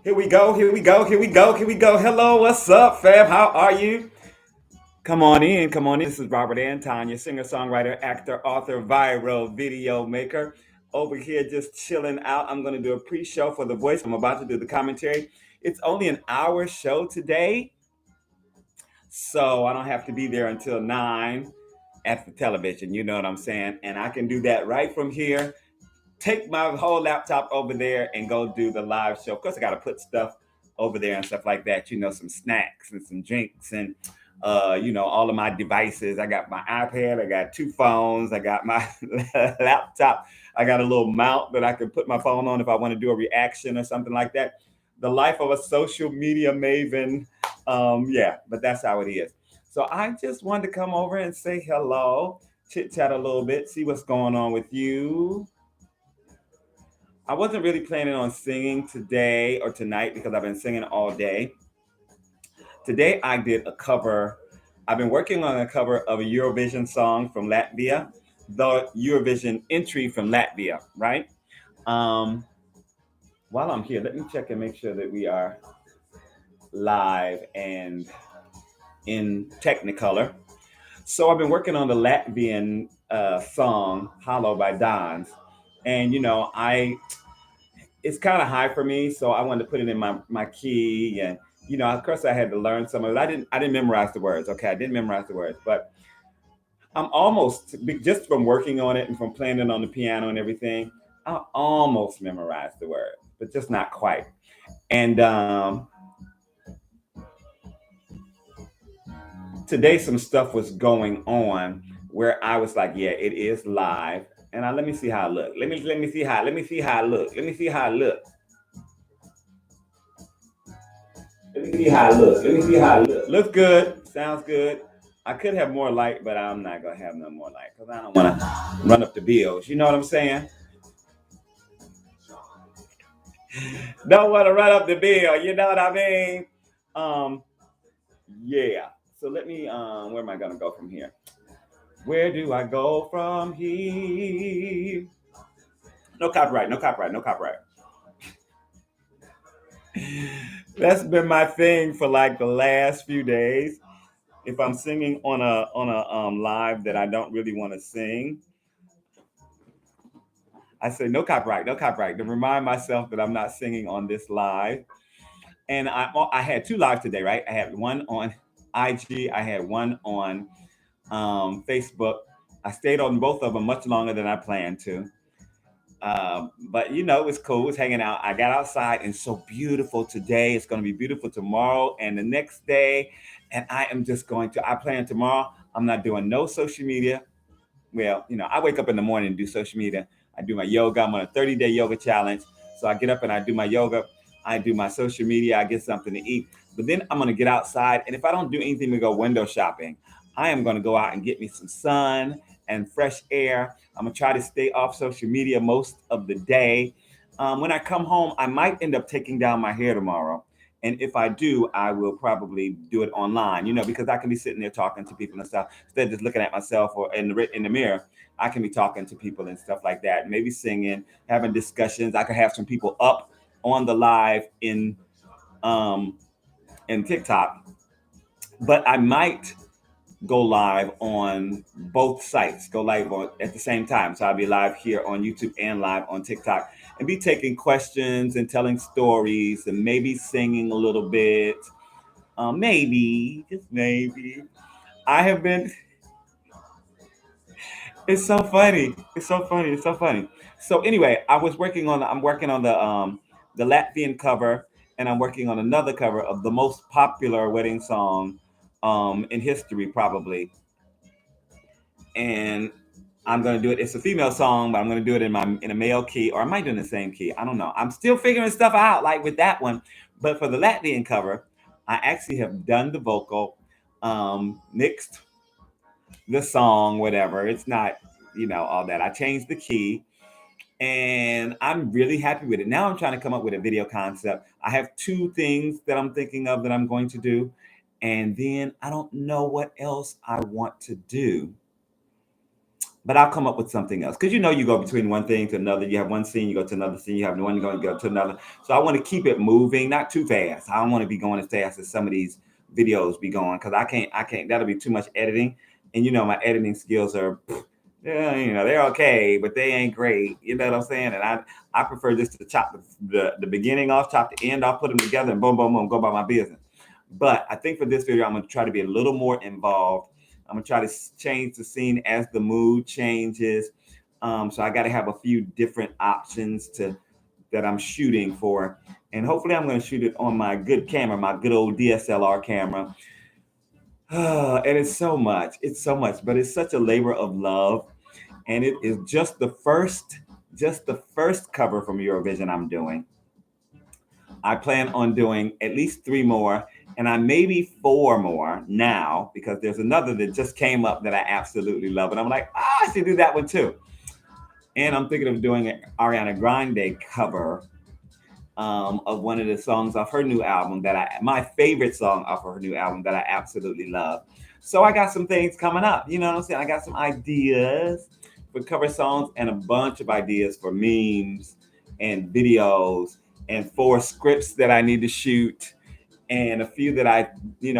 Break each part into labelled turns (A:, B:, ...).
A: Here we go, here we go, here we go, here we go. Hello, what's up, fam? How are you? Come on in, come on in. This is Robert Anton, your singer, songwriter, actor, author, viral video maker. Over here just chilling out. I'm going to do a pre show for The Voice. I'm about to do the commentary. It's only an hour show today, so I don't have to be there until 9 at the television. You know what I'm saying? And I can do that right from here, take my whole laptop over there and go do the live show. Of course, I got to put stuff over there and stuff like that. You know, some snacks and some drinks and all of my devices. I got my iPad. I got two phones. I got my laptop. I got a little mount that I can put my phone on if I want to do a reaction or something like that. The life of a social media maven. Yeah, but that's how it is. So I just wanted to come over and say hello, chit chat a little bit, see what's going on with you. I wasn't really planning on singing today or tonight because I've been singing all day. Today I did a cover. I've been working on a cover of a Eurovision song from Latvia, the Eurovision entry from Latvia, right? Um, while I'm here, let me check and make sure that we are live and in Technicolor. So I've been working on the Latvian song "Hollow" by Dons, and it's kind of high for me, so I wanted to put it in my key, and of course, I had to learn some of it. I didn't memorize the words. Okay, I didn't memorize the words, but I'm almost just from working on it and from playing it on the piano and everything. I almost memorized the words, but just not quite. And today, some stuff was going on where I was like, "Yeah, it is live." And let me see how I look. Let me see how I look. Let me see how I look. Let me see how it looks. Let me see how it looks. Looks good. Sounds good. I could have more light, but I'm not gonna have no more light because I don't want to run up the bills. You know what I'm saying? Don't want to run up the bill. You know what I mean? Um, yeah. So let me. Where am I gonna go from here? Where do I go from here? No copyright. No copyright. No copyright. That's been my thing for like the last few days. If I'm singing on a live that I don't really want to sing, I say no copyright, no copyright to remind myself that I'm not singing on this live. And I had two lives today, right? I had one on IG, I had one on Facebook. I stayed on both of them much longer than I planned to. But it was cool. It was hanging out. I got outside and it's so beautiful today. It's going to be beautiful tomorrow and the next day. And I am just going to, I plan tomorrow. I'm not doing no social media. Well, I wake up in the morning and do social media. I do my yoga. I'm on a 30-day yoga challenge. So I get up and I do my yoga. I do my social media. I get something to eat. But then I'm going to get outside. And if I don't do anything to go window shopping, I am going to go out and get me some sun and fresh air. I'm going to try to stay off social media most of the day. When I come home, I might end up taking down my hair tomorrow. And if I do, I will probably do it online, because I can be sitting there talking to people and stuff instead of just looking at myself or in the mirror. I can be talking to people and stuff like that, maybe singing, having discussions. I could have some people up on the live um, in TikTok, but I might go live on both sites, go live at the same time. So I'll be live here on YouTube and live on TikTok and be taking questions and telling stories and maybe singing a little bit. Maybe, just maybe. I have been, it's so funny. It's so funny. It's so funny. So anyway, I'm working on the Latvian cover and I'm working on another cover of the most popular wedding song in history probably, and I'm gonna do it. It's a female song, but I'm gonna do it in a male key, or I might do it in the same key. I don't know. I'm still figuring stuff out, like with that one. But for the Latvian cover, I actually have done the vocal, mixed the song, whatever. It's not, all that. I changed the key, and I'm really happy with it. Now I'm trying to come up with a video concept. I have two things that I'm thinking of that I'm going to do, and then I don't know what else I want to do. but I'll come up with something else. Because you go between one thing to another. You have one scene, you go to another scene, you have one, you're going to go to another. So I want to keep it moving, not too fast. I don't want to be going as fast as some of these videos be going, because I can't, that'll be too much editing. And my editing skills are, yeah, they're okay, but they ain't great. You know what I'm saying? And I prefer just to chop the beginning off, chop the end off, put them together, and boom, boom, boom, go about my business. But I think for this video, I'm going to try to be a little more involved. I'm going to try to change the scene as the mood changes. So I got to have a few different options that I'm shooting for. And hopefully I'm going to shoot it on my good camera, my good old DSLR camera. And it's so much, but it's such a labor of love. And it is just the first cover from Eurovision I'm doing. I plan on doing at least 3 more, and I maybe 4 more now, because there's another that just came up that I absolutely love, and I'm like, I should do that one too. And I'm thinking of doing an Ariana Grande cover of one of the songs off her new album my favorite song off of her new album that I absolutely love. So I got some things coming up. You know what I'm saying? I got some ideas for cover songs and a bunch of ideas for memes and videos and 4 scripts that I need to shoot and a few that I,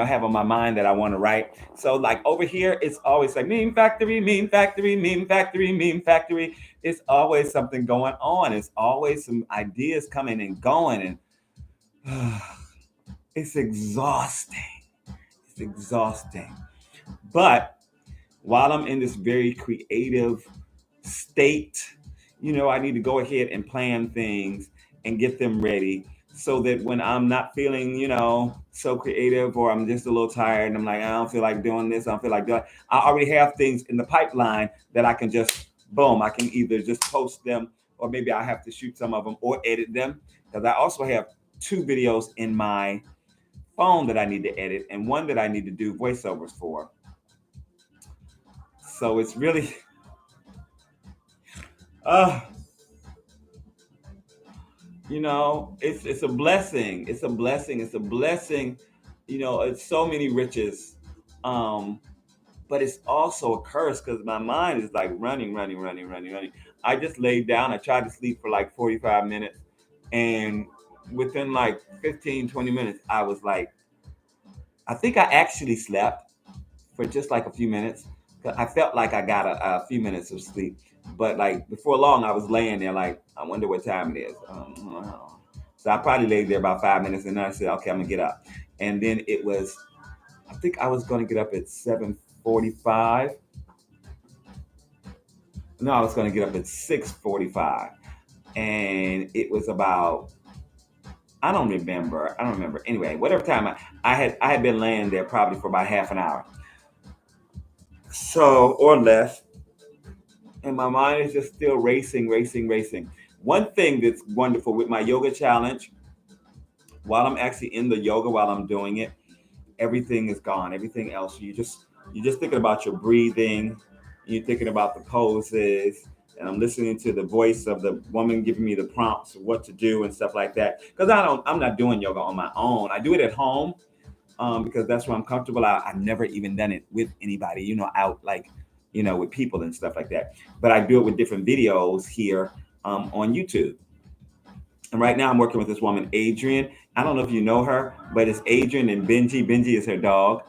A: have on my mind that I want to write. So like over here, it's always like meme factory, meme factory, meme factory, meme factory. It's always something going on. It's always some ideas coming and going, and it's exhausting. It's exhausting. But while I'm in this very creative state, I need to go ahead and plan things and get them ready, so that when I'm not feeling, so creative, or I'm just a little tired and I'm like, I don't feel like doing this, I don't feel like doing, I already have things in the pipeline that I can just, boom, I can either just post them, or maybe I have to shoot some of them or edit them. Because I also have 2 videos in my phone that I need to edit, and one that I need to do voiceovers for. So it's really, uh, it's a blessing. It's a blessing. It's a blessing. It's so many riches. Um, but it's also a curse, because my mind is like running, running, running, running, running. I just laid down. I tried to sleep for like 45 minutes. And within like 15, 20 minutes, I was like, I think I actually slept for just like a few minutes. 'Cause I felt like I got a few minutes of sleep. But like before long, I was laying there like, I wonder what time it is. So I probably laid there about 5 minutes, and then I said, okay, I'm gonna get up. And then it was, I think I was gonna get up at 7:45. No, I was gonna get up at 6:45, and it was about, I don't remember. Anyway, whatever time I had been laying there probably for about half an hour, so or less, and my mind is just still racing, racing, racing. One thing that's wonderful with my yoga challenge, while I'm actually in the yoga, while I'm doing it, everything is gone. Everything else, you're just thinking about your breathing, you're thinking about the poses, and I'm listening to the voice of the woman giving me the prompts of what to do and stuff like that. Because I'm not doing yoga on my own. I do it at home, because that's where I'm comfortable. I've never even done it with anybody, out like, with people and stuff like that. But I do it with different videos here, on YouTube. And right now I'm working with this woman, Adrian. I don't know if you know her, but it's Adrian and Benji. Benji is her dog.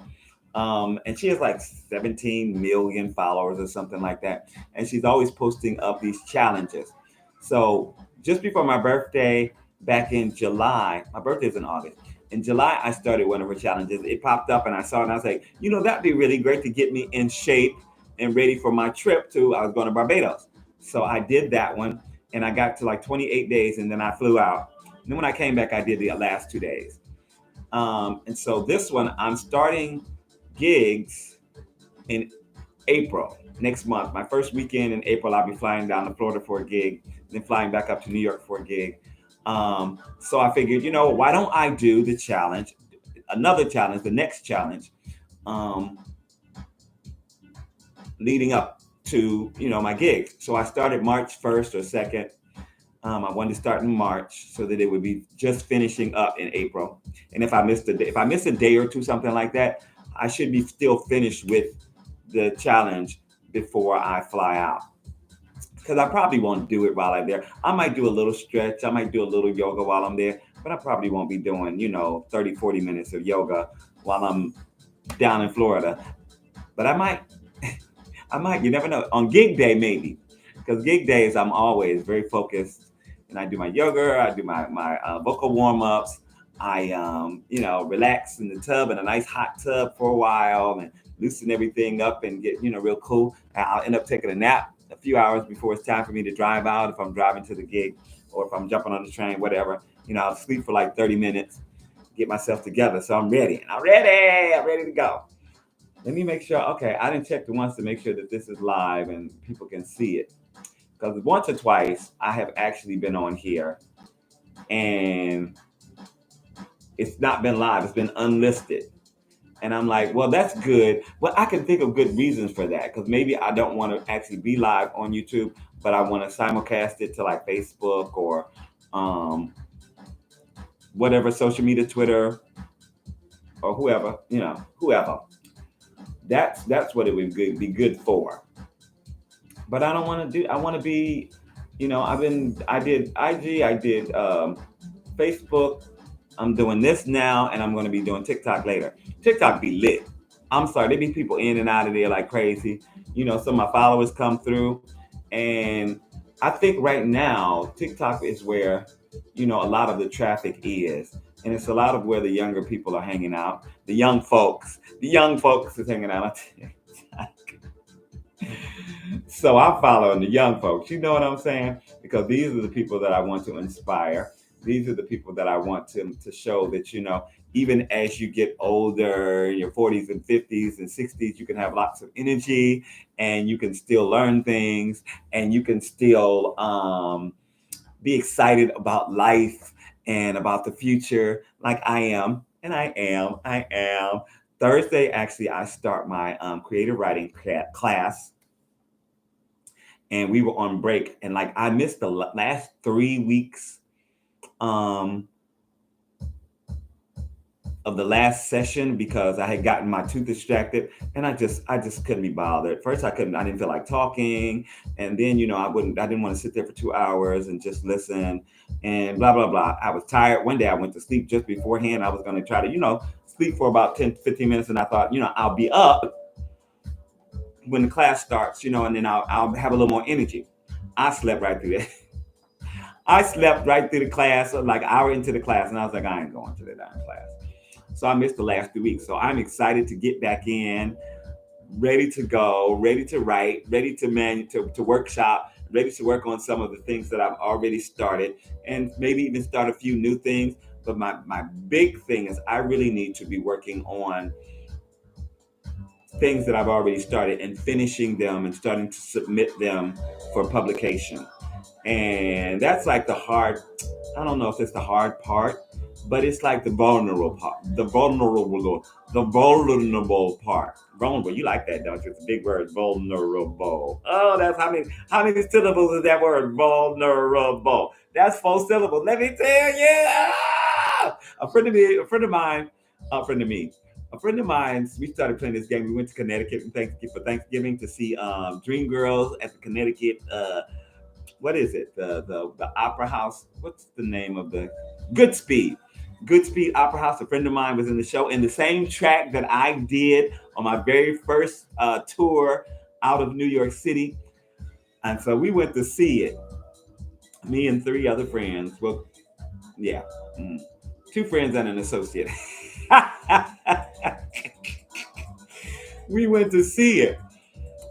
A: And she has like 17 million followers or something like that. And she's always posting up these challenges. So just before my birthday, back in July, my birthday's in August. In July, I started one of her challenges. It popped up and I saw it, and I was like, that'd be really great to get me in shape and ready for my trip I was going to Barbados. So I did that one, and I got to like 28 days, and then I flew out. And then when I came back, I did the last 2 days. And so this one, I'm starting gigs in April, next month. My first weekend in April, I'll be flying down to Florida for a gig, then flying back up to New York for a gig. So I figured, why don't I do the challenge, another challenge, the next challenge, leading up to, my gig. So I started March 1st or 2nd. I wanted to start in March so that it would be just finishing up in April. And if I miss a day or two, something like that, I should be still finished with the challenge before I fly out. Because I probably won't do it while I'm there. I might do a little stretch. I might do a little yoga while I'm there, but I probably won't be doing, 30, 40 minutes of yoga while I'm down in Florida. But I might, I might, you never know. On gig day, maybe. Because gig days, I'm always very focused. And I do my yoga, I do my vocal warm ups. I, relax in the tub, in a nice hot tub for a while and loosen everything up and get, real cool. I'll end up taking a nap a few hours before it's time for me to drive out if I'm driving to the gig or if I'm jumping on the train, whatever. I'll sleep for like 30 minutes, get myself together. So I'm ready. I'm ready. I'm ready to go. Let me make sure. Okay, I didn't check the once to make sure that this is live and people can see it. Because once or twice I have actually been on here and it's not been live, it's been unlisted. And I'm like, well, that's good. Well, I can think of good reasons for that because maybe I don't want to actually be live on YouTube, but I want to simulcast it to like Facebook or um, whatever social media, Twitter or whoever. That's what it would be good for. But I don't want to do. I want to be, I did IG, I did Facebook. I'm doing this now, and I'm going to be doing TikTok later. TikTok be lit. I'm sorry, there be people in and out of there like crazy. Some of my followers come through, and I think right now TikTok is where a lot of the traffic is, and it's a lot of where the younger people are hanging out. The young folks is hanging out on TikTok. So I'm following the young folks. You know what I'm saying? Because these are the people that I want to inspire. These are the people that I want to show that, even as you get older, in your 40s and 50s and 60s, you can have lots of energy and you can still learn things and you can still be excited about life and about the future like I am. And I am. Thursday, actually, I start my creative writing class and we were on break and like I missed the last 3 weeks um of the last session because I had gotten my tooth extracted and I just couldn't be bothered. First I didn't feel like talking and then I didn't want to sit there for 2 hours and just listen and blah blah blah. I was tired. One day I went to sleep just beforehand. I was going to try to sleep for about 10-15 minutes and I thought I'll be up when the class starts, and then I'll have a little more energy. I slept right through it. I slept right through the class, like an hour into the class, and I was like, I ain't going to the damn class. So I missed the last 2 weeks. So I'm excited to get back in, ready to go, ready to write, ready to workshop, ready to work on some of the things that I've already started, and maybe even start a few new things. But my big thing is I really need to be working on things that I've already started and finishing them and starting to submit them for publication. And that's like the hard, I don't know if it's the hard part, but it's like the vulnerable part. The vulnerable part. Vulnerable, you like that, don't you? It's a big word, vulnerable. Oh, that's how many syllables is that word? Vulnerable. That's 4 syllables. Let me tell you. A friend of mine, we started playing this game. We went to Connecticut for Thanksgiving to see Dreamgirls at the Connecticut what is it? The Opera House. What's the name of the Goodspeed? Goodspeed Opera House. A friend of mine was in the show in the same track that I did on my very first tour out of New York City, and so we went to see it. Me and 3 other friends. Well, yeah, mm, 2 friends and an associate. We went to see it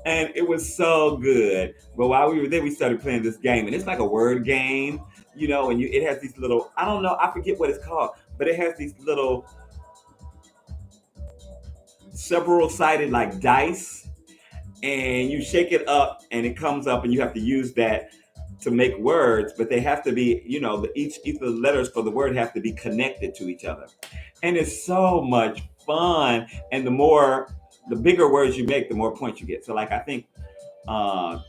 A: and it was so good. But while we were there, we started playing this game, and it's like a word game, and it has these little, I don't know, I forget what it's called, but it has these little several sided like dice, and you shake it up, and it comes up, and you have to use that to make words, but they have to be, each of the letters for the word have to be connected to each other, and it's so much fun. And the bigger words you make, the more points you get. So, like I think uh,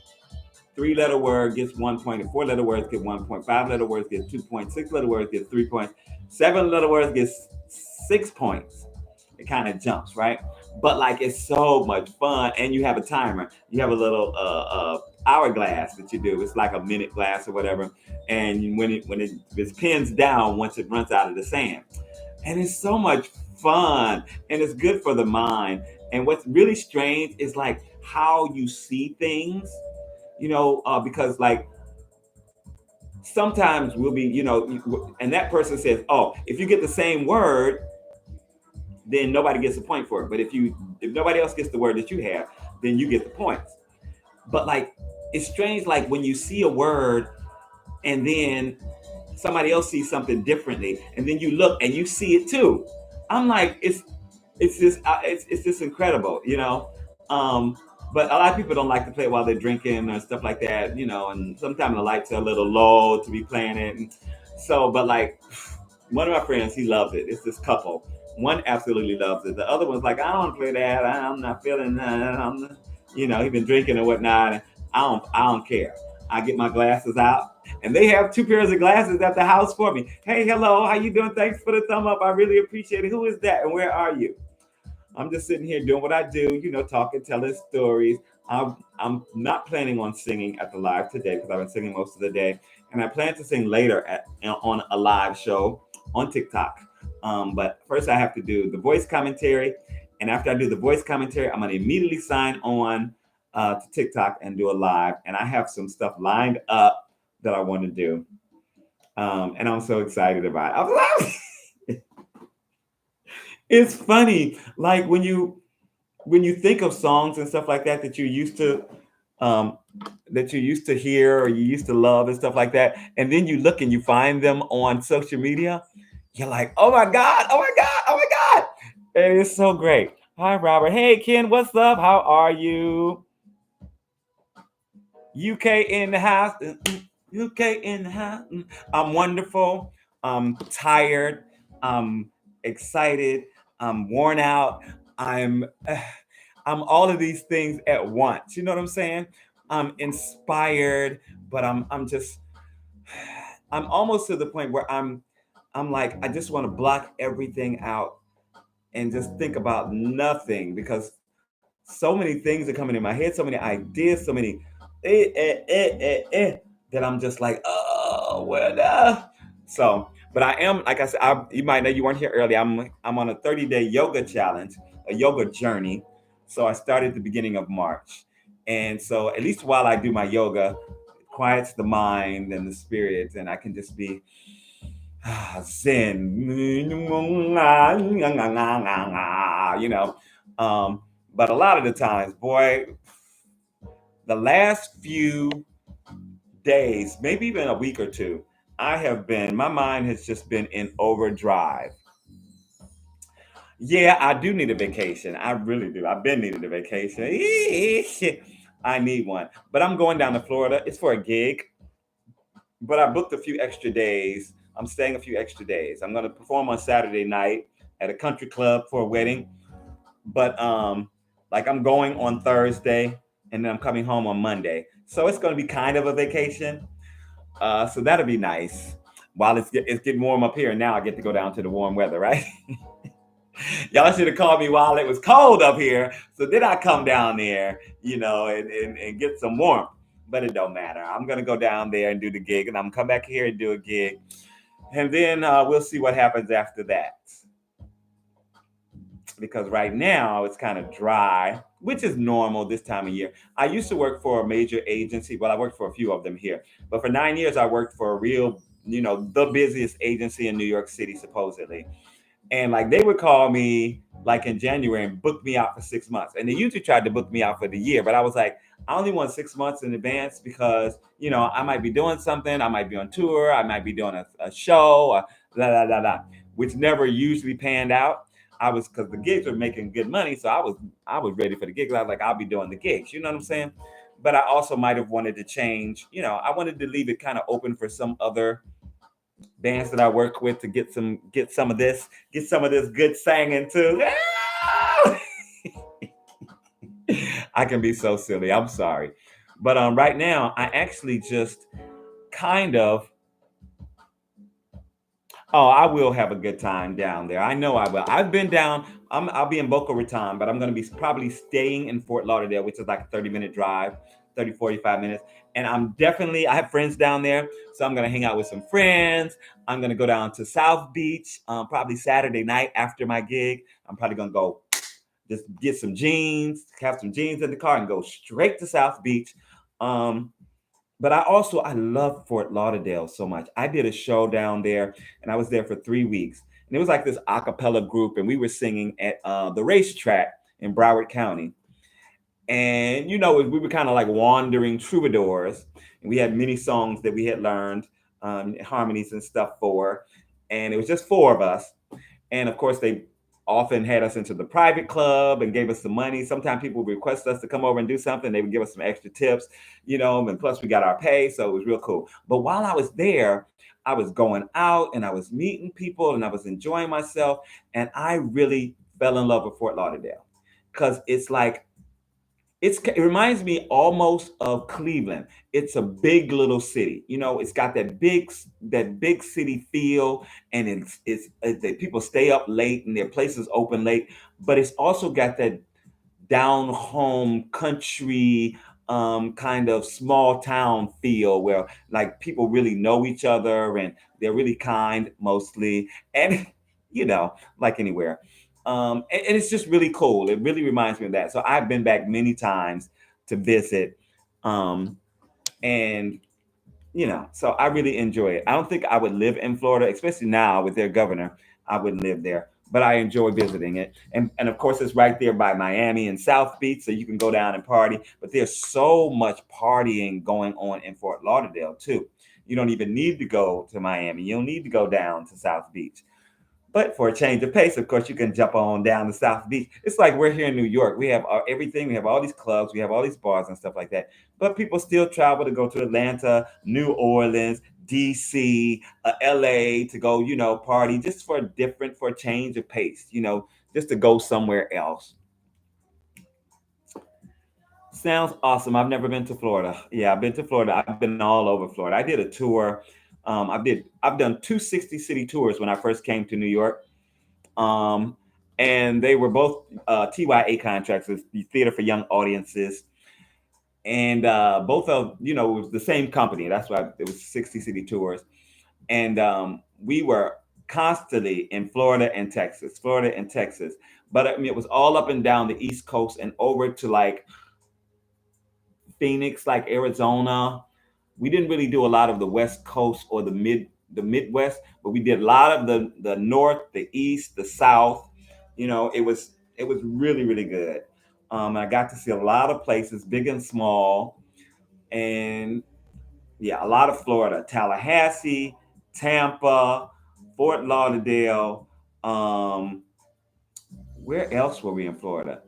A: 3 letter word gets 1 point, and 4 letter words get 1 point, 5 letter words get 2 points, 6 letter words get 3 points, 7 letter words get 6 points. It kind of jumps, right? but like it's so much fun, and you have a timer. You have a little hourglass that you do. It's like a minute glass or whatever, and when it pins down once it runs out of the sand, and it's so much fun, and it's good for the mind. And what's really strange is like how you see things, because like sometimes we'll be, and that person says, "Oh, if you get the same word, then nobody gets a point for it. But if nobody else gets the word that you have, then you get the points." But like it's strange, like when you see a word and then somebody else sees something differently, and then you look and you see it too. I'm like, it's just incredible, but a lot of people don't like to play while they're drinking or stuff like that, and sometimes the lights are a little low to be playing it. And so, but like one of my friends, he loves it. It's this couple. One absolutely loves it. The other one's like, I don't want to play that. I'm not feeling that. He's been drinking and whatnot. And I don't care. I get my glasses out, and they have two pairs of glasses at the house for me. Hey, hello, how you doing? Thanks for the thumb up. I really appreciate it. Who is that, and where are you? I'm just sitting here doing what I do, talking, telling stories. I'm not planning on singing at the live today because I've been singing most of the day, and I plan to sing later on a live show on TikTok. But first, I have to do the voice commentary, and after I do the voice commentary, I'm going to immediately sign on to TikTok and do a live. And I have some stuff lined up that I want to do, and I'm so excited about it. It's funny, like when you think of songs and stuff like that um, that you used to hear or you used to love and stuff like that, and then you look and you find them on social media, you're like, oh my god, oh my god, oh my god, and it's so great. Hi, Robert. Hey, Ken. What's up? How are you? UK in the house. UK in the house. I'm wonderful. I'm tired. I'm excited. I'm worn out. I'm I'm all of these things at once. You know what I'm saying? I'm inspired, but I'm almost to the point where I'm like I just want to block everything out and just think about nothing because so many things are coming in my head, so many ideas, so many that I'm just like, oh, well, so, but I am, like I said, you might know you weren't here earlier. I'm on a 30-day yoga challenge, a yoga journey. So I started at the beginning of March, and so at least while I do my yoga, it quiets the mind and the spirit, and I can just be zen, you know. But a lot of the times, boy, the last few days, maybe even a week or two, my mind has just been in overdrive. Yeah, I do need a vacation. I really do. I've been needing a vacation. I need one. But I'm going down to Florida. It's for a gig, but I booked a few extra days. I'm staying a few extra days. I'm going to perform on Saturday night at a country club for a wedding. But like I'm going on Thursday and then I'm coming home on Monday. So it's going to be kind of a vacation. So that'll be nice. While it's getting warm up here, and now I get to go down to the warm weather, right? Y'all should have called me while it was cold up here. So then I come down there, and get some warmth. But it don't matter. I'm gonna go down there and do the gig, and I'm gonna come back here and do a gig, and then we'll see what happens after that. Because right now it's kind of dry, which is normal this time of year. I used to work for a major agency. Well, I worked for a few of them here, but for 9 years I worked for a real, the busiest agency in New York City, supposedly. And like they would call me like in January and book me out for 6 months. And they usually tried to book me out for the year, but I was like, I only want 6 months in advance because, I might be doing something, I might be on tour, I might be doing a show, or blah, blah, blah, blah, which never usually panned out. I was because the gigs were making good money, so I was ready for the gigs. I was like, I'll be doing the gigs, you know what I'm saying? But I also might have wanted to change, I wanted to leave it kind of open for some other bands that I work with to get some of this good singing too. I can be so silly. I'm sorry. But right now I actually just kind of Oh, I will have a good time down there. I know I will. I've been down. I'll be in Boca Raton, but I'm going to be probably staying in Fort Lauderdale, which is like a 30-minute drive, 30, 45 minutes. And I have friends down there. So I'm going to hang out with some friends. I'm going to go down to South Beach probably Saturday night after my gig. I'm probably going to go just get some jeans, have some jeans in the car, and go straight to South Beach. Um, but I love Fort Lauderdale so much. I did a show down there, and I was there for 3 weeks. And it was like this a cappella group, and we were singing at the racetrack in Broward County. And we were kind of like wandering troubadours, and we had many songs that we had learned, harmonies and stuff for, and it was just four of us. And of course, they often had us into the private club and gave us some money. Sometimes people would request us to come over and do something. They would give us some extra tips, and plus we got our pay. So it was real cool. But while I was there, I was going out and I was meeting people and I was enjoying myself. And I really fell in love with Fort Lauderdale because it reminds me almost of Cleveland. It's a big little city. It's got that big city feel, and it's that people stay up late and their places open late. But it's also got that down home country kind of small town feel where like people really know each other and they're really kind mostly, and like anywhere. And it's just really cool. It really reminds me of that. So I've been back many times to visit, um, and so I really enjoy it. I don't think I would live in Florida, especially now with their governor. I wouldn't live there, but I enjoy visiting it. And of course, it's right there by Miami and South Beach, so you can go down and party. But there's so much partying going on in Fort Lauderdale too. You don't even need to go to Miami. You don't need to go down to South Beach. But for a change of pace, of course, you can jump on down to South Beach. It's like we're here in New York. We have everything. We have all these clubs. We have all these bars and stuff like that. But people still travel to go to Atlanta, New Orleans, DC, LA to go, party just for a change of pace, just to go somewhere else. Sounds awesome. I've never been to Florida. Yeah, I've been to Florida. I've been all over Florida. I did a tour. I've done two 60 city tours when I first came to New York. Um, and they were both TYA contracts, it's the Theater for Young Audiences, and both of it was the same company. That's why it was 60 city tours, and we were constantly in Florida and Texas. But I mean, it was all up and down the East Coast and over to like Phoenix, like Arizona. We didn't really do a lot of the West Coast or the Midwest, but we did a lot of the North, the East, the South. It was really really good. I got to see a lot of places, big and small, and yeah, a lot of Florida, Tallahassee, Tampa, Fort Lauderdale. Where else were we in Florida?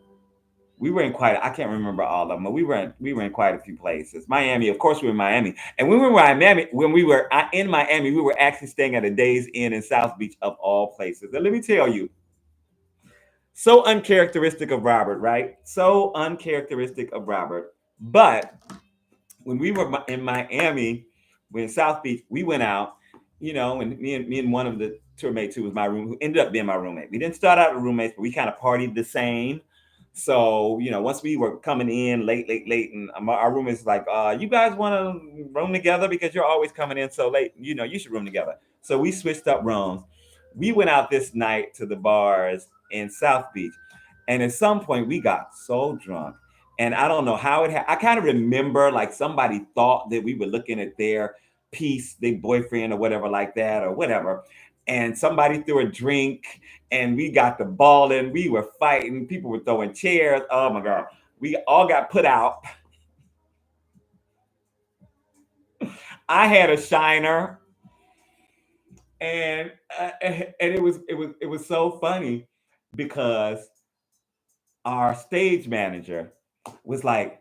A: We were in quite I can't remember all of them, but we were in quite a few places. Miami, of course, we were in Miami, and when we were in Miami, we were actually staying at a Days Inn in South Beach of all places. And let me tell you, so uncharacteristic of Robert, right? So uncharacteristic of Robert. But when we were in Miami, we're in South Beach, we went out, and me and one of the tour mates who was my room, who ended up being my roommate. We didn't start out as roommates, but we kind of partied the same. So, once we were coming in late, late, late, and our roommates like, you guys want to room together because you're always coming in so late. You should room together. So we switched up rooms. We went out this night to the bars in South Beach, and at some point we got so drunk, and I don't know how I kind of remember like somebody thought that we were looking at their piece, their boyfriend or whatever like that or whatever, and somebody threw a drink, and we got the ball in. We were fighting. People were throwing chairs. Oh my god, we all got put out. I had a shiner, and it was so funny because our stage manager was like,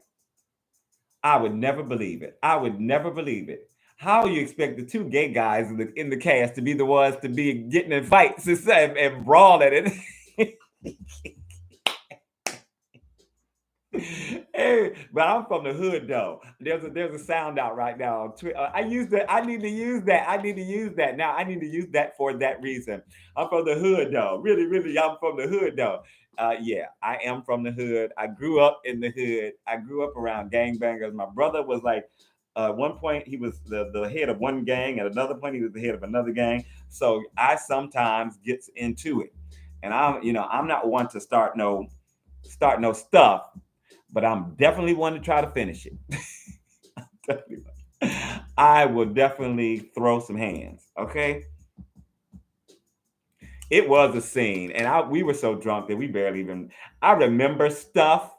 A: I would never believe it. I would never believe it. How you expect the two gay guys in the cast to be the ones to be getting in fights and brawling it? Hey, but I'm from the hood though. There's a sound out right now on Twitter. I use that. I need to use that. I need to use that now. I need to use that for that reason. I'm from the hood though. Really, really, I'm from the hood though. Yeah, I am from the hood. I grew up in the hood. I grew up around gangbangers. My brother was like, at one point he was the head of one gang, at another point he was the head of another gang. So I sometimes gets into it, and I'm not one to start no stuff, but I'm definitely one to try to finish it. I will definitely throw some hands. Okay, it was a scene, and we were so drunk that we barely even. I remember stuff,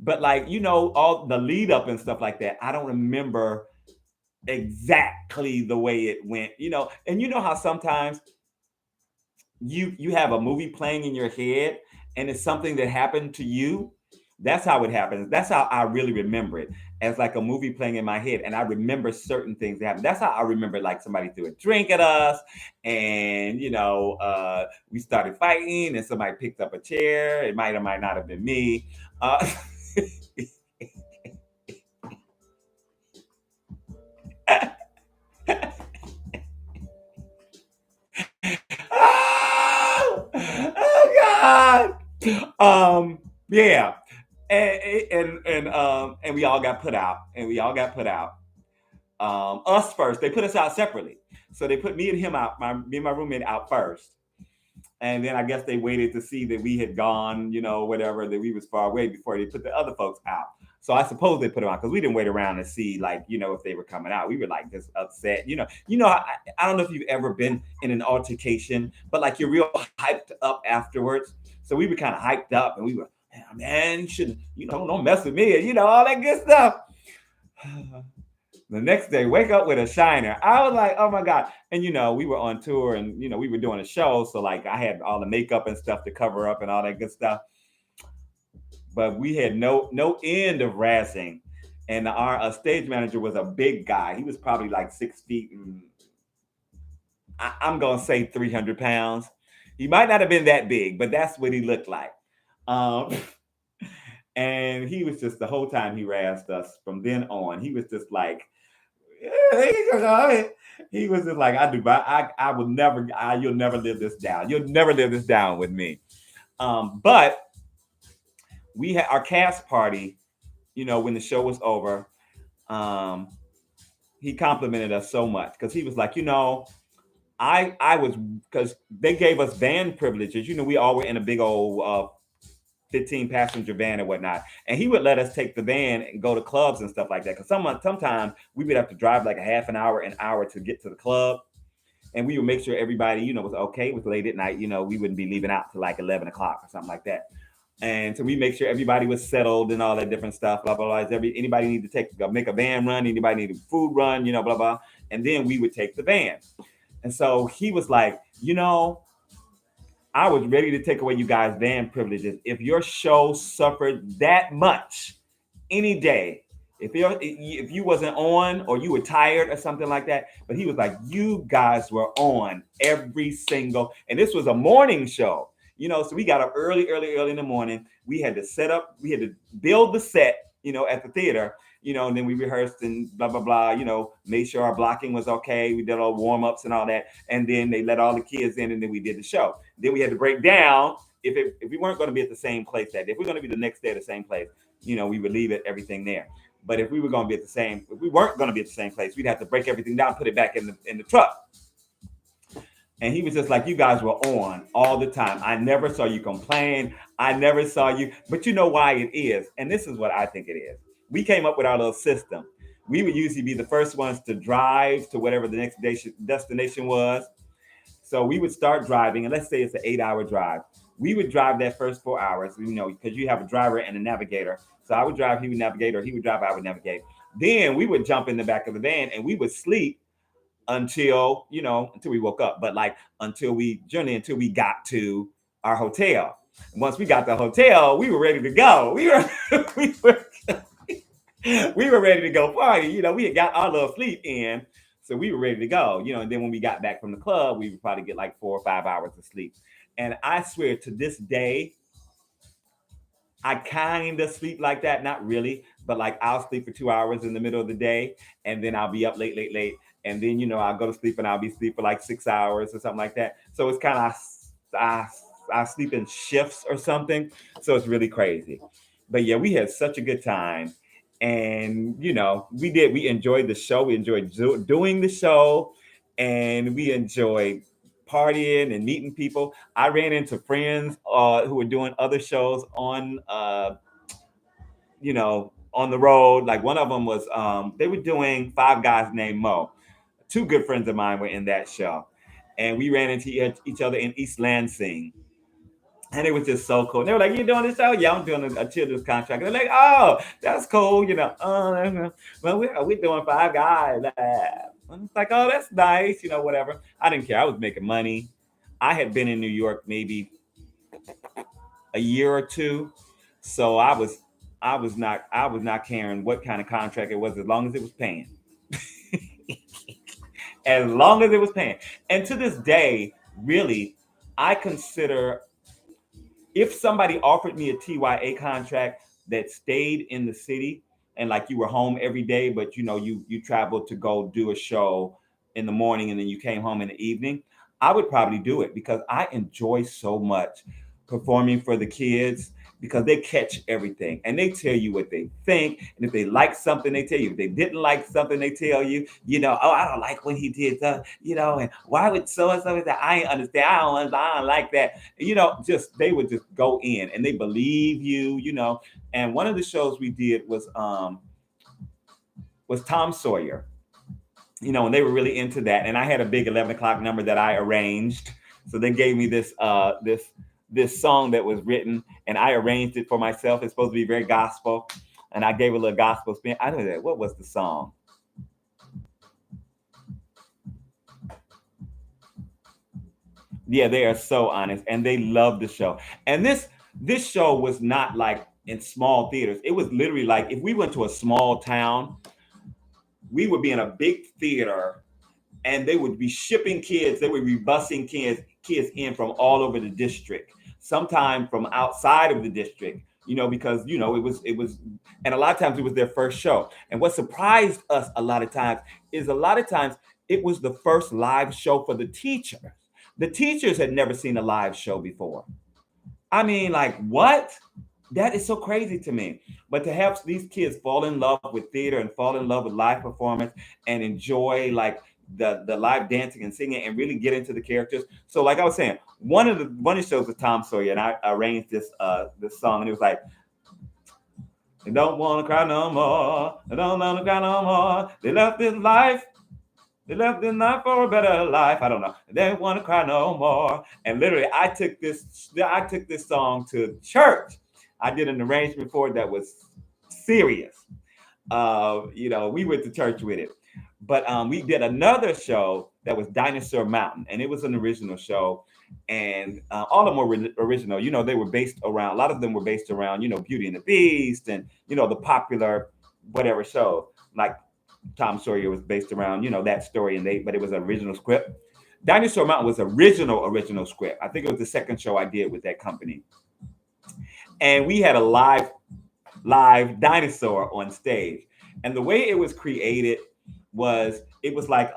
A: but like all the lead up and stuff like that. I don't remember exactly the way it went. And you know how sometimes you have a movie playing in your head and it's something that happened to you. That's how it happens. That's how I really remember it, as like a movie playing in my head, and I remember certain things that happened. That's how I remember, like somebody threw a drink at us, and we started fighting and somebody picked up a chair. It might or might not have been me. uh, oh God. Yeah. And we all got put out. Us first. They put us out separately. So they put me and him out, me and my roommate out first. And then I guess they waited to see that we had gone, whatever, that we was far away before they put the other folks out. So I suppose they put them out because we didn't wait around and see, like, if they were coming out. We were like just upset. I don't know if you've ever been in an altercation, but like you're real hyped up afterwards. So we were kind of hyped up and we were, man, you should, don't mess with me, all that good stuff. The next day, wake up with a shiner. I was like, oh my God. And we were on tour and we were doing a show. So like I had all the makeup and stuff to cover up and all that good stuff. But we had no end of razzing. And our stage manager was a big guy. He was probably like 6 feet and I'm gonna say 300 pounds. He might not have been that big, but that's what he looked like. Um, and he was just the whole time he razzed us from then on. He was just like, he was just like, I do, but I will never, you'll never live this down. You'll never live this down with me. But we had our cast party, when the show was over. Um, he complimented us so much because he was like, I was, because they gave us van privileges. We all were in a big old 15 passenger van and whatnot. And he would let us take the van and go to clubs and stuff like that. Because sometimes we would have to drive like a half an hour to get to the club. And we would make sure everybody, was okay with late at night. We wouldn't be leaving out to like 11 o'clock or something like that. And so we make sure everybody was settled and all that different stuff, blah, blah, blah. Anybody need to make a van run, anybody need a food run, blah, blah. And then we would take the van. And so he was like, I was ready to take away you guys' van privileges if your show suffered that much any day. If you wasn't on or you were tired or something like that, but he was like, you guys were on every single, and this was a morning show, so we got up early in the morning. We had to set up, we had to build the set, at the theater, and then we rehearsed and blah, blah, blah, made sure our blocking was okay. We did all warm ups and all that. And then they let all the kids in and then we did the show. Then we had to break down if we weren't going to be at the same place that day. If we're going to be the next day at the same place, we would leave everything there. But if we weren't going to be at the same place, we'd have to break everything down, put it back in the truck. And he was just like, you guys were on all the time. I never saw you complain. I never saw you. But you know why it is? And this is what I think it is. We came up with our little system. We would usually be the first ones to drive to whatever the next destination was. So we would start driving, and let's say it's an 8-hour drive. We would drive that first 4 hours, because you have a driver and a navigator. So I would drive, he would navigate, or he would drive, I would navigate. Then we would jump in the back of the van and we would sleep until we woke up, but like until we got to our hotel. And once we got to the hotel, we were ready to go. We were we were ready to go party. We had got our little sleep in, so we were ready to go. And then when we got back from the club, we would probably get like 4 or 5 hours of sleep. And I swear to this day, I kind of sleep like that, not really, but like I'll sleep for 2 hours in the middle of the day, and then I'll be up late, late, late, and then I'll go to sleep and I'll be asleep for like 6 hours or something like that. So it's kind of I, I sleep in shifts or something, so it's really crazy. But yeah, we had such a good time, and we enjoyed the show, we enjoyed doing the show, and we enjoyed partying and meeting people. I ran into friends who were doing other shows on the road. Like one of them was they were doing Five Guys Named Mo. Two good friends of mine were in that show, and we ran into each other in East Lansing. And it was just so cool. And they were like, "You doing this show?" "Yeah, I'm doing a children's contract." And they're like, "Oh, that's cool." Well, we're doing Five Guys. And it's like, "Oh, that's nice." Whatever. I didn't care. I was making money. I had been in New York maybe a year or two, so I was not caring what kind of contract it was, as long as it was paying. As long as it was paying. And to this day, really, I consider, if somebody offered me a TYA contract that stayed in the city, and like you were home every day, but you traveled to go do a show in the morning and then you came home in the evening, I would probably do it, because I enjoy so much performing for the kids, because they catch everything and they tell you what they think. And if they like something, they tell you. If they didn't like something, they tell you, "Oh, I don't like when he did that, and why would so and so that? I ain't understand. I don't like that." Just they would just go in and they believe you. And one of the shows we did was Tom Sawyer, and they were really into that. And I had a big 11 o'clock number that I arranged. So they gave me this song that was written, and I arranged it for myself. It's supposed to be very gospel, and I gave a little gospel spin. I don't know what was the song. Yeah, they are so honest, and they love the show. And this show was not like in small theaters. It was literally like, if we went to a small town, we would be in a big theater, and they would be shipping kids. They would be busing kids in from all over the district, sometimes from outside of the district. Because it was, and a lot of times it was their first show. And what surprised us a lot of times is, a lot of times it was the first live show for the teachers. The teachers had never seen a live show before. I mean, like, what? That is so crazy to me. But to have these kids fall in love with theater and fall in love with live performance and enjoy, like, the live dancing and singing and really get into the characters. So, like I was saying, one of the shows was Tom Sawyer, and I arranged this song, and it was like, "I don't want to cry no more. I don't want to cry no more. They left this life. They left this life for a better life." I don't know. "They don't want to cry no more." And literally, I took this song to church. I did an arrangement for it that was serious. We went to church with it. But we did another show that was Dinosaur Mountain, and it was an original show. And all of them were original. They were based around, a lot of them were based around, Beauty and the Beast, and, the popular whatever show. Like Tom Sawyer was based around, that story, but it was an original script. Dinosaur Mountain was original script. I think it was the second show I did with that company. And we had a live dinosaur on stage. And the way it was created was, it was like,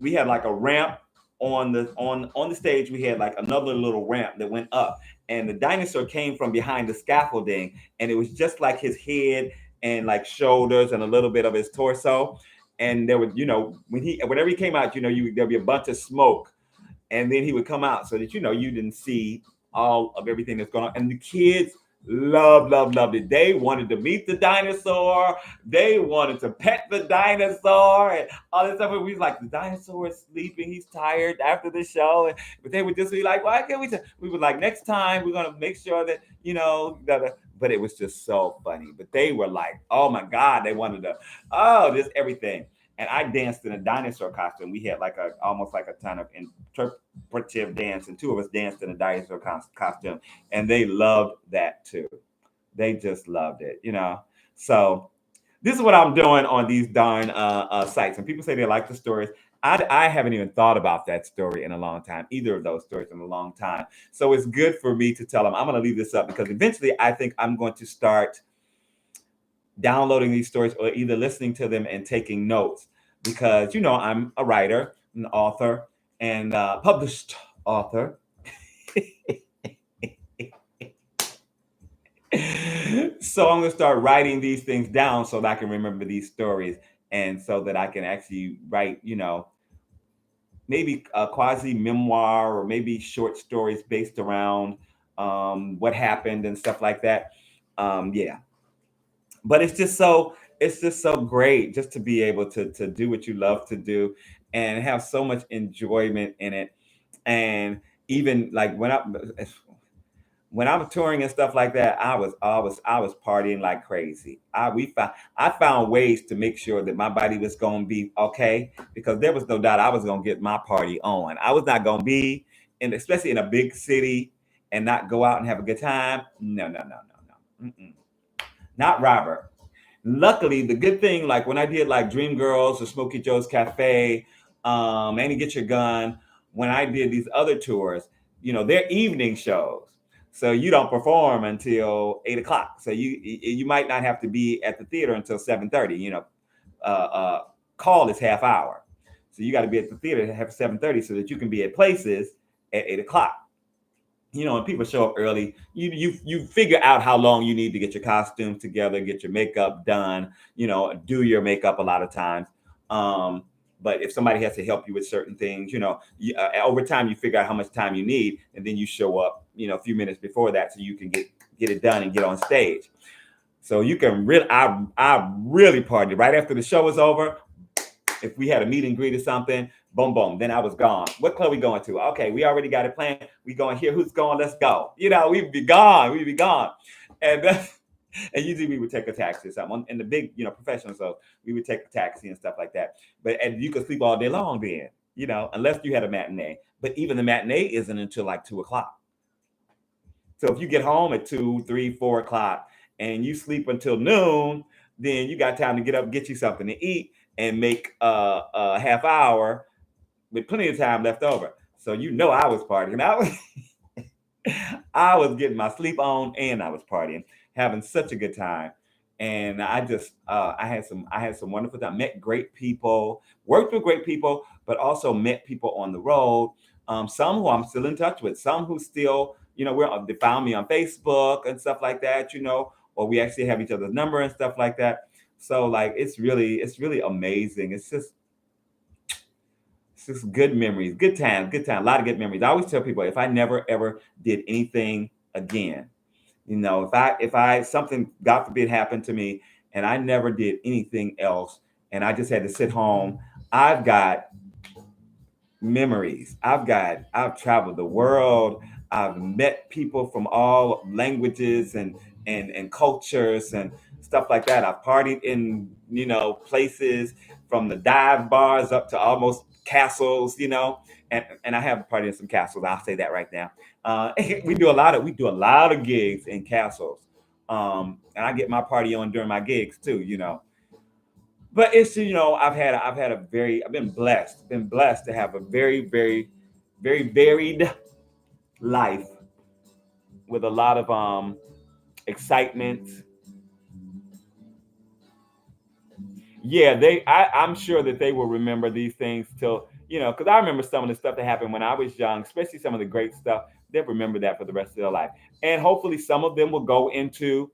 A: we had like a ramp on the stage. We had like another little ramp that went up, and the dinosaur came from behind the scaffolding, and it was just like his head and like shoulders and a little bit of his torso. And there was, whenever he came out, there'd be a bunch of smoke, and then he would come out, so that you didn't see all of everything that's going on. And the kids loved it. They wanted to meet the dinosaur. They wanted to pet the dinosaur and all this stuff. And we was like, "The dinosaur is sleeping. He's tired after the show." But they would just be like, "Why can't we?" We were like, "Next time, we're gonna make sure that But it was just so funny. But they were like, "Oh my God!" They wanted to, this everything. And I danced in a dinosaur costume. We had like almost like a ton of interpretive dance, and two of us danced in a dinosaur costume, and they loved that too. They just loved it. So this is what I'm doing on these darn sites. And people say they like the stories. I haven't even thought about that story in a long time, either of those stories in a long time. So it's good for me to tell them I'm going to leave this up because eventually I think I'm going to start downloading these stories or either listening to them and taking notes because, I'm a writer, an author, and published author. So I'm going to start writing these things down so that I can remember these stories and so that I can actually write, maybe a quasi memoir or maybe short stories based around what happened and stuff like that. Yeah, but it's just so great just to be able to do what you love to do and have so much enjoyment in it. And even like when I'm touring and stuff like that, I was partying like crazy. I found ways to make sure that my body was going to be okay because there was no doubt I was going to get my party on. I was not going to be in, especially in a big city, and not go out and have a good time. No, no, no, no, no. Mm-mm. Not Robert. Luckily, the good thing, like when I did like Dream Girls or Smokey Joe's Cafe, Annie Get Your Gun, when I did these other tours, they're evening shows. So you don't perform until 8 o'clock. So you might not have to be at the theater until 7:30. Uh, uh, call is half hour, so you got to be at the theater at 7:30 so that you can be at places at 8 o'clock. And people show up early. You figure out how long you need to get your costumes together, get your makeup done. Do your makeup a lot of times. Um, but if somebody has to help you with certain things, over time you figure out how much time you need, and then you show up, a few minutes before that, so you can get it done and get on stage. So you can really, I really partied right after the show was over. If we had a meet and greet or something, boom, boom, then I was gone. What club we going to? Okay, we already got it planned. We going here. Who's going? Let's go. We'd be gone. We'd be gone. And and usually we would take a taxi or something. In the big, professional, so we would take a taxi and stuff like that. And you could sleep all day long then, unless you had a matinee. But even the matinee isn't until like 2 o'clock. So if you get home at 2, 3, 4 o'clock and you sleep until noon, then you got time to get up, get you something to eat, and make a half hour with plenty of time left over. So I was partying. I was getting my sleep on and I was partying, having such a good time. And I just I had some wonderful time. Met great people, worked with great people, but also met people on the road. Some who I'm still in touch with, some who still, they found me on Facebook and stuff like that, or we actually have each other's number and stuff like that. So like it's really amazing. It's just good memories, good times, good time, a lot of good memories. I always tell people if I never ever did anything again, if I something, God forbid, happened to me and I never did anything else and I just had to sit home, I've got memories. I've traveled the world. I've met people from all languages and cultures and stuff like that. I've partied in, places from the dive bars up to almost castles, and I have partied in some castles. I'll say that right now. We do a lot of gigs in castles. And I get my party on during my gigs too. But it's I've been blessed to have a very, very, very varied life with a lot of excitement. Yeah, I'm sure that they will remember these things till, because I remember some of the stuff that happened when I was young, especially some of the great stuff. They'll remember that for the rest of their life. And hopefully some of them will go into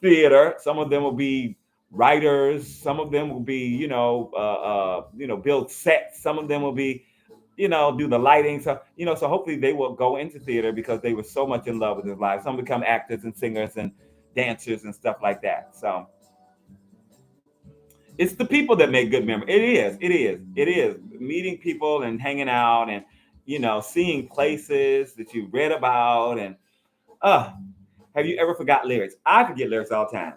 A: theater. Some of them will be writers. Some of them will be, build sets. Some of them will be, do the lighting. So hopefully they will go into theater because they were so much in love with his life. Some become actors and singers and dancers and stuff like that. So it's the people that make good memories. It is. It is. It is. Meeting people and hanging out and, seeing places that you read about. And uh, have you ever forgot lyrics? I forget lyrics all the time.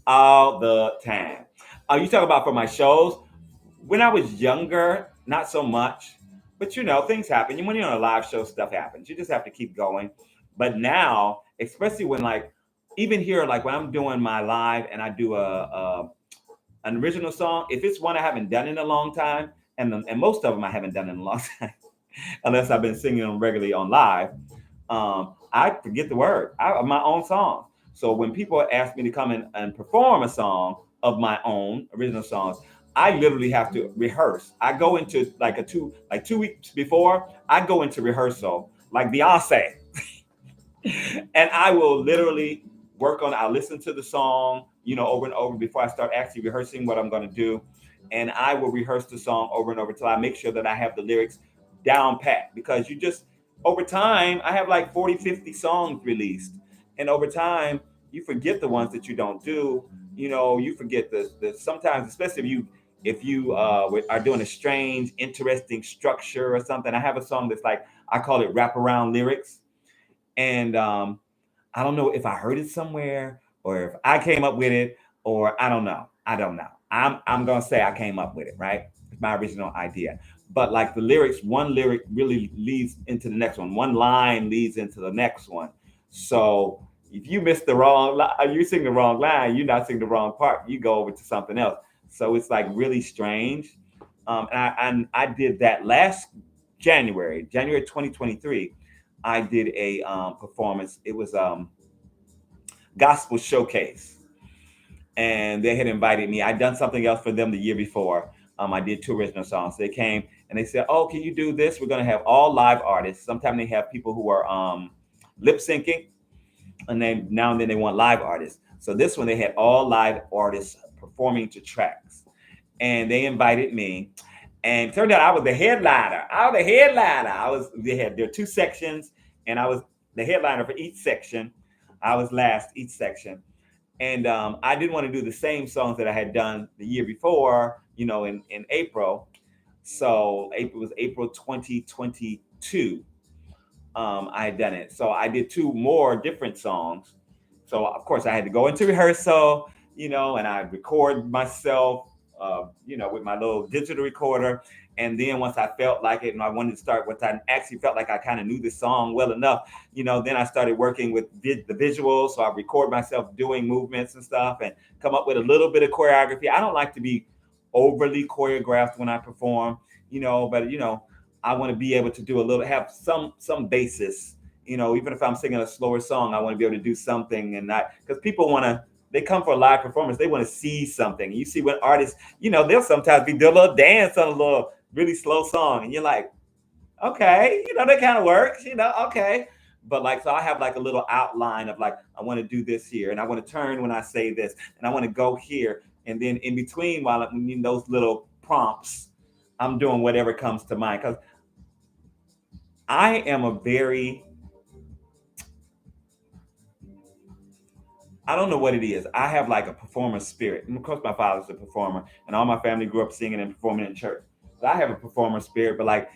A: All the time. You talk about for my shows. When I was younger, not so much, but things happen. When you're on a live show, stuff happens. You just have to keep going. But now, especially when like, even here, like when I'm doing my live and I do an original song, if it's one I haven't done in a long time, and most of them I haven't done in a long time, unless I've been singing them regularly on live, I forget the word of my own song. So when people ask me to come in and perform a song of my own original songs, I literally have to rehearse. I go into like 2 weeks before, I go into rehearsal like Beyonce, and I will literally work on. I'll listen to the song, over and over before I start actually rehearsing what I'm going to do, and I will rehearse the song over and over till I make sure that I have the lyrics down pat. Because you just over time, I have like 40, 50 songs released, and over time, you forget the ones that you don't do. You forget the sometimes, especially if you are doing a strange, interesting structure or something. I have a song that's like I call it wraparound lyrics, and I don't know if I heard it somewhere or if I came up with it, or I don't know. I don't know. I'm gonna say I came up with it, right? It's my original idea. But like the lyrics, one lyric really leads into the next one. One line leads into the next one. So if you miss the wrong line, you sing the wrong line, you're not singing the wrong part. You go over to something else. So it's like really strange. And I did that last January 2023. I did a performance. It was gospel showcase, and they had invited me. I'd done something else for them the year before. I did two original songs. They came and they said, "Oh, can you do this? We're going to have all live artists. Sometimes they have people who are lip syncing, and then now and then they want live artists. So this one they had all live artists performing to tracks, and they invited me. And it turned out I was the headliner. There were two sections, and I was the headliner for each section. I was last each section, and I didn't want to do the same songs that I had done the year before, in April. So April was April 2022. I had done it. So I did two more different songs. So of course I had to go into rehearsal, and I record myself, with my little digital recorder. And then once I felt like it, and I wanted to start, once I actually felt like I kind of knew the song well enough, then I started working with the visuals. So I record myself doing movements and stuff, and come up with a little bit of choreography. I don't like to be overly choreographed when I perform, but I want to be able to do a little, have some basis, even if I'm singing a slower song, I want to be able to do something, and not because people want to. They come for a live performance. They want to see something. You see when artists, they'll sometimes be doing a little dance on a little really slow song, and you're like, okay, that kind of works, okay. But like, so I have like a little outline of like, I want to do this here, and I want to turn when I say this, and I want to go here, and then in between, while I'm in those little prompts, I'm doing whatever comes to mind. Because I am a very, I don't know what it is. I have like a performer spirit. And of course, my father's a performer, and all my family grew up singing and performing in church. So I have a performer spirit, but like,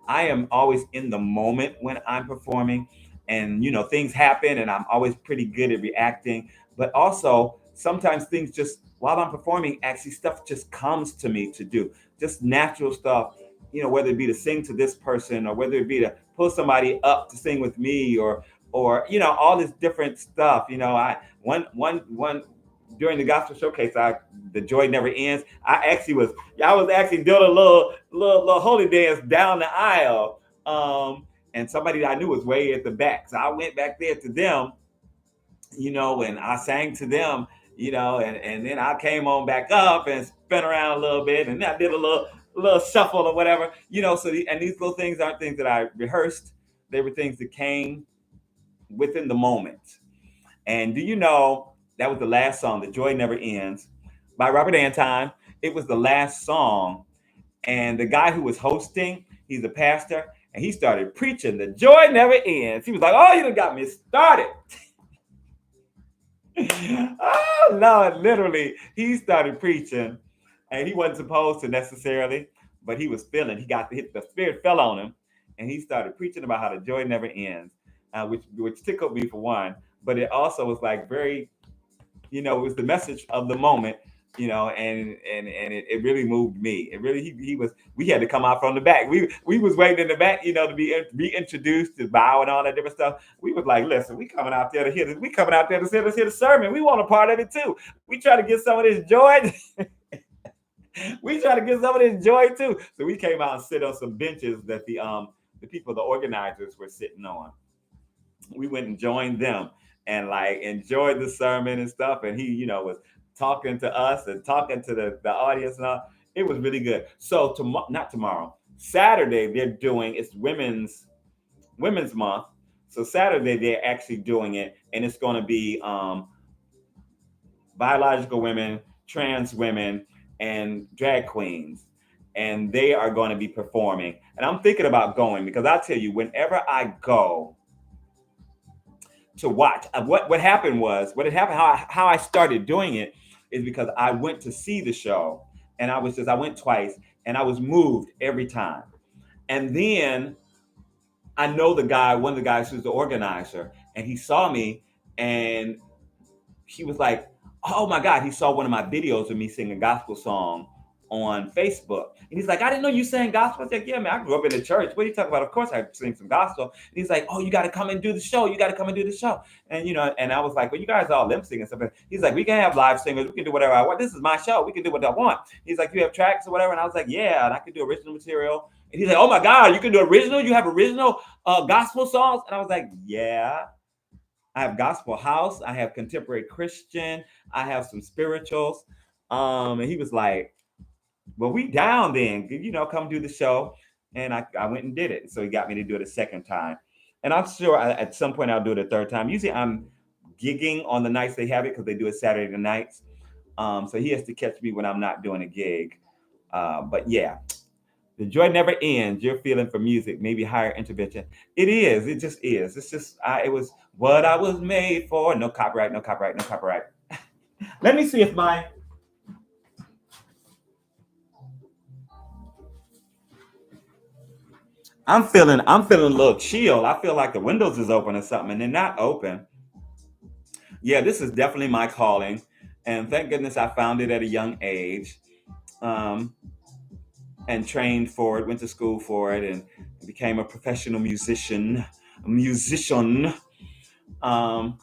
A: I am always in the moment when I'm performing, and things happen, and I'm always pretty good at reacting. But also, sometimes things just while I'm performing, actually stuff just comes to me to do, just natural stuff. Whether it be to sing to this person, or whether it be to pull somebody up to sing with me, or all this different stuff. I one during the gospel showcase, the joy never ends. I was actually doing a little holy dance down the aisle, and somebody that I knew was way at the back, so I went back there to them, and I sang to them, and then I came on back up and spin around a little bit, and I did a little shuffle or whatever. And these little things aren't things that I rehearsed. They were things that came within the moment. And do you know that was the last song, "The Joy Never Ends" by Robert Anton? It was the last song. And the guy who was hosting, he's a pastor, and he started preaching, "The joy never ends." He was like, "Oh, you done got me started." Oh, Lord, literally, he started preaching, and he wasn't supposed to necessarily, but he was feeling, the Spirit fell on him, and he started preaching about how the joy never ends, which tickled me for one, but it also was like very, it was the message of the moment, and it really moved me. It really, he was, we had to come out from the back. We was waiting in the back, to be reintroduced, to bow and all that different stuff. We was like, listen, we coming out there to hear this. We coming out there to hear the sermon. We want a part of it too. We try to get some of this joy. We try to get some of this joy too. So we came out and sit on some benches that the people, the organizers were sitting on. We went and joined them and like enjoyed the sermon and stuff. And he, was talking to us and talking to the audience and all. It was really good. So not tomorrow, Saturday they're doing it's women's month. So Saturday they're actually doing it, and it's going to be biological women, trans women, and drag queens. And they are going to be performing. And I'm thinking about going because I tell you, whenever I go to watch, what had happened, how I started doing it is because I went to see the show, and I went twice, and I was moved every time. And then I know one of the guys who's the organizer, and he saw me, and he was like, "Oh my God!" He saw one of my videos of me singing a gospel song on Facebook, and he's like, "I didn't know you sang gospel." I was like, "Yeah, man, I grew up in the church. What are you talking about? Of course, I sing some gospel." And he's like, "Oh, you got to come and do the show. You got to come and do the show." And and I was like, "Well, you guys all lip singing something." He's like, "We can have live singers. We can do whatever I want. This is my show. We can do what I want." He's like, "You have tracks or whatever?" And I was like, "Yeah, and I can do original material." And he's like, "Oh my God, you can do original? You have original gospel songs?" And I was like, "Yeah." I have gospel house. I have contemporary Christian. I have some spirituals. And he was like, "Well, we down then. Come do the show." And I went and did it. So he got me to do it a second time. And I'm sure at some point I'll do it a third time. Usually I'm gigging on the nights they have it because they do it Saturday nights. So he has to catch me when I'm not doing a gig. But yeah, the joy never ends. You're feeling for music, maybe higher intervention. It is. It just is. It's just, it was what I was made for. No copyright, no copyright, no copyright. Let me see if I'm feeling a little chill. I feel like the windows is open or something, and they're not open. Yeah, this is definitely my calling. And thank goodness I found it at a young age. Um, and trained for it, went to school for it, and became a professional musician. Um,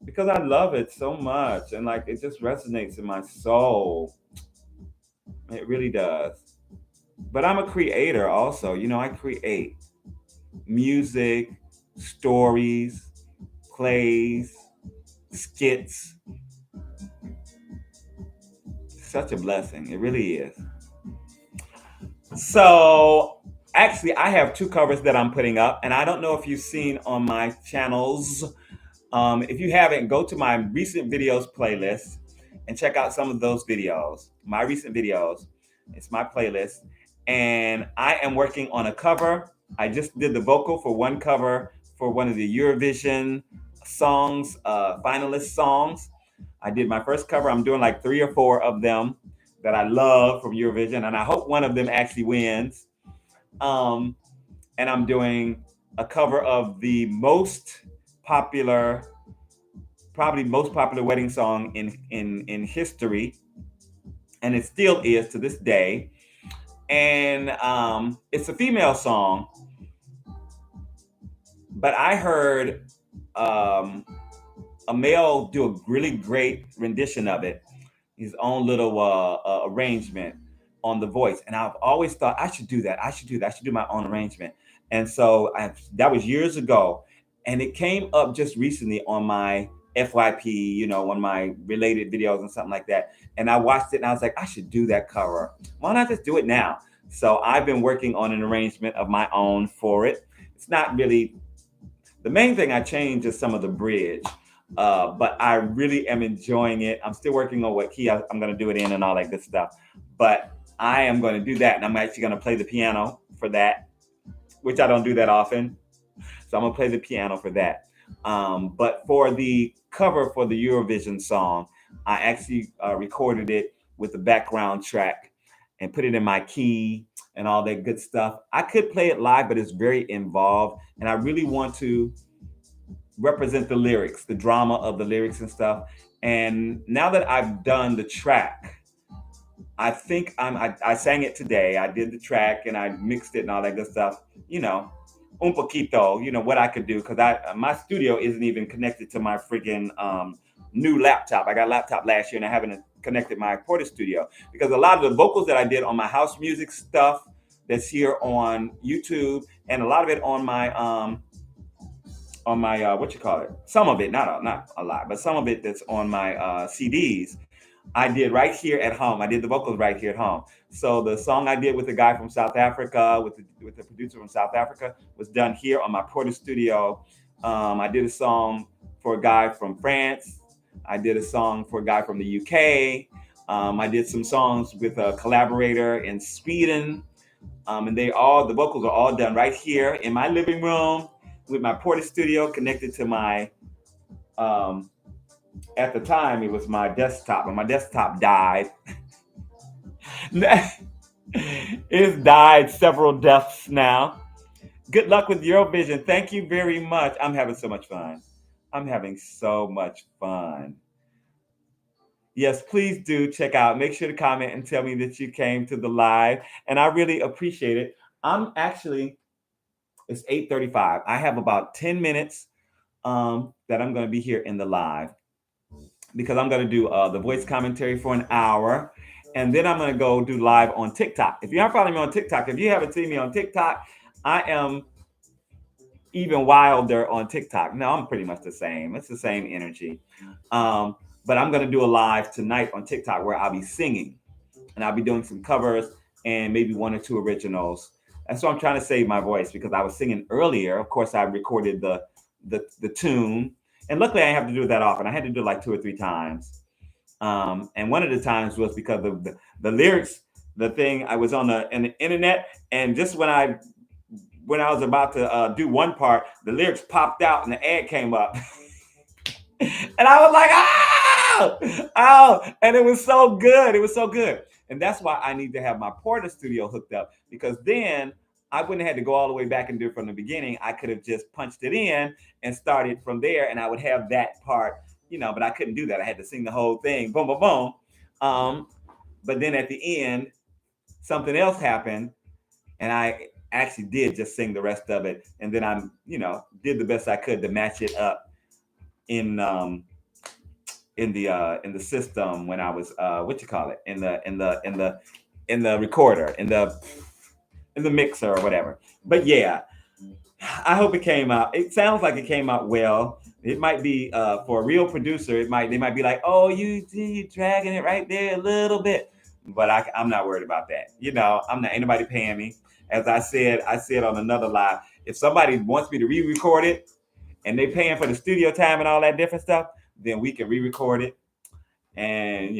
A: because I love it so much, and like it just resonates in my soul. It really does. But I'm a creator also. I create music, stories, plays, skits. Such a blessing. It really is. So actually, I have two covers that I'm putting up, and I don't know if you've seen on my channels. If you haven't, go to my recent videos playlist and check out some of those videos. My recent videos. It's my playlist. And I am working on a cover. I just did the vocal for one cover for one of the Eurovision songs, finalist songs. I did my first cover. I'm doing like three or four of them that I love from Eurovision, and I hope one of them actually wins. Um, and I'm doing a cover of the popular, probably most popular wedding song in history, and it still is to this day. And it's a female song, but I heard um, a male do a really great rendition of it, his own little arrangement on the voice. And I've always thought I should do that. I should do that. I should do my own arrangement. And so that was years ago. And it came up just recently on my FYP, one of my related videos and something like that. And I watched it and I was like, I should do that cover. Why not just do it now? So I've been working on an arrangement of my own for it. It's not really the main thing I changed is some of the bridge. But I really am enjoying it. I'm still working on what key I'm going to do it in and all that good stuff. But I am going to do that. And I'm actually going to play the piano for that, which I don't do that often. So I'm going to play the piano for that. But for the cover for the Eurovision song, I actually recorded it with the background track and put it in my key and all that good stuff. I could play it live, but it's very involved. And I really want to represent the lyrics, the drama of the lyrics and stuff. And now that I've done the track, I think I sang it today. I did the track and I mixed it and all that good stuff. Un poquito. What I could do because my studio isn't even connected to my freaking new laptop. I got a laptop last year and I haven't connected my Porter studio, because a lot of the vocals that I did on my house music stuff that's here on YouTube, and a lot of it on my what you call it, some of it, not a lot, but some of it that's on my CDs, I did right here at home. I did the vocals right here at home. So the song I did with the guy from South Africa, with the producer from South Africa, was done here on my Porter studio. I did a song for a guy from France. I did a song for a guy from the UK. I did some songs with a collaborator in Sweden. And the vocals are all done right here in my living room with my Porter studio connected to my, at the time it was my desktop, but my desktop died. It's died several deaths now. Good luck with Eurovision. Thank you very much. I'm having so much fun. I'm having so much fun. Yes, please do check out. Make sure to comment and tell me that you came to the live. And I really appreciate it. It's 8:35. I have about 10 minutes that I'm going to be here in the live, because I'm going to do the voice commentary for an hour. And then I'm going to go do live on TikTok. If you aren't following me on TikTok, if you haven't seen me on TikTok, I am even wilder on TikTok. No, I'm pretty much the same. It's the same energy. But I'm going to do a live tonight on TikTok where I'll be singing, and I'll be doing some covers and maybe one or two originals. And so I'm trying to save my voice, because I was singing earlier. Of course, I recorded the tune, and luckily I didn't have to do it that often. I had to do it like 2 or 3 times. And one of the times was because of the lyrics. The thing, I was on the internet, and just when I was about to do one part, the lyrics popped out and the ad came up. And I was like, oh, and it was so good. It was so good. And that's why I need to have my Porter studio hooked up, because then I wouldn't have had to go all the way back and do it from the beginning. I could have just punched it in and started from there, and I would have that part, but I couldn't do that. I had to sing the whole thing, boom, boom, boom. But then at the end, something else happened, and I actually did just sing the rest of it. And then I, did the best I could to match it up in the system when I was in the recorder, in the mixer or whatever. But yeah, I hope it came out. It sounds like it came out well. It might be for a real producer. They might be like, oh, you dragging it right there a little bit. But I'm not worried about that. Ain't nobody paying me. As I said on another live, if somebody wants me to re-record it and they paying for the studio time and all that different stuff, then we can re-record it, and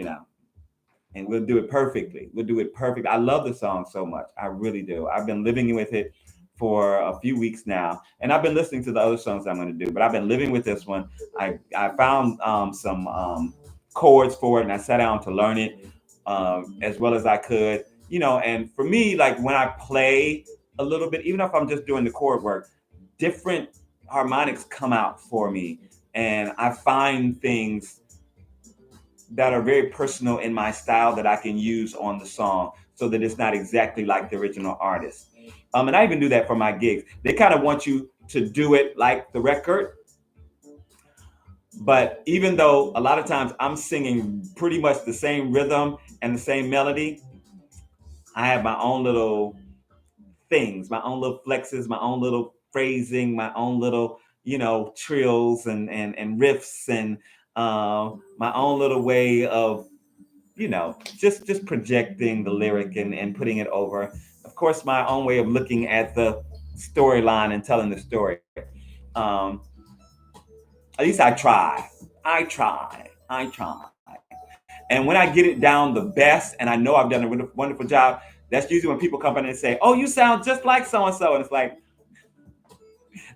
A: and we'll do it perfectly. We'll do it perfect. I love the song so much. I really do. I've been living with it for a few weeks now, and I've been listening to the other songs I'm going to do, but I've been living with this one. I found some chords for it, and I sat down to learn it as well as I could. And for me, like when I play a little bit, even if I'm just doing the chord work, different harmonics come out for me, and I find things that are very personal in my style that I can use on the song, so that it's not exactly like the original artist. And I even do that for my gigs. They kind of want you to do it like the record, but even though a lot of times I'm singing pretty much the same rhythm and the same melody, I have my own little things, my own little flexes, my own little phrasing, my own little, trills and riffs, and my own little way of, just projecting the lyric and putting it over. Of course, my own way of looking at the storyline and telling the story. At least I try. And when I get it down the best, and I know I've done a wonderful job, that's usually when people come in and say, oh, you sound just like so-and-so. And it's like,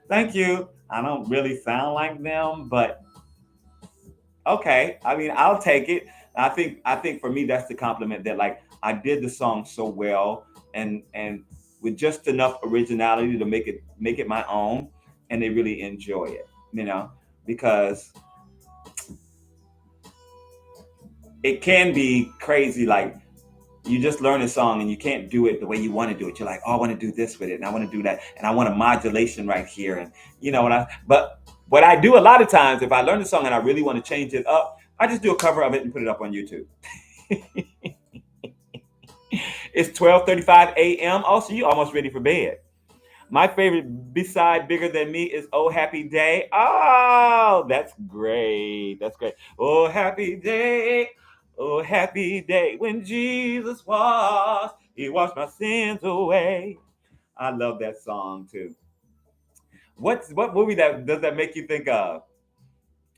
A: thank you. I don't really sound like them, but okay. I mean, I'll take it. I think for me, that's the compliment, that like I did the song so well, and with just enough originality to make it my own, and they really enjoy it, because it can be crazy. Like, you just learn a song and you can't do it the way you want to do it. You're like, oh, I want to do this with it, and I want to do that, and I want a modulation right here, and but what I do a lot of times, if I learn the song and I really want to change it up, I just do a cover of it and put it up on YouTube. It's 12:35 a.m. Also, you almost ready for bed. My favorite beside Bigger Than Me is Oh Happy Day. Oh, that's great. That's great. Oh happy day. Oh happy day when Jesus washed, he washed my sins away. I love that song too. What movie that does that make you think of?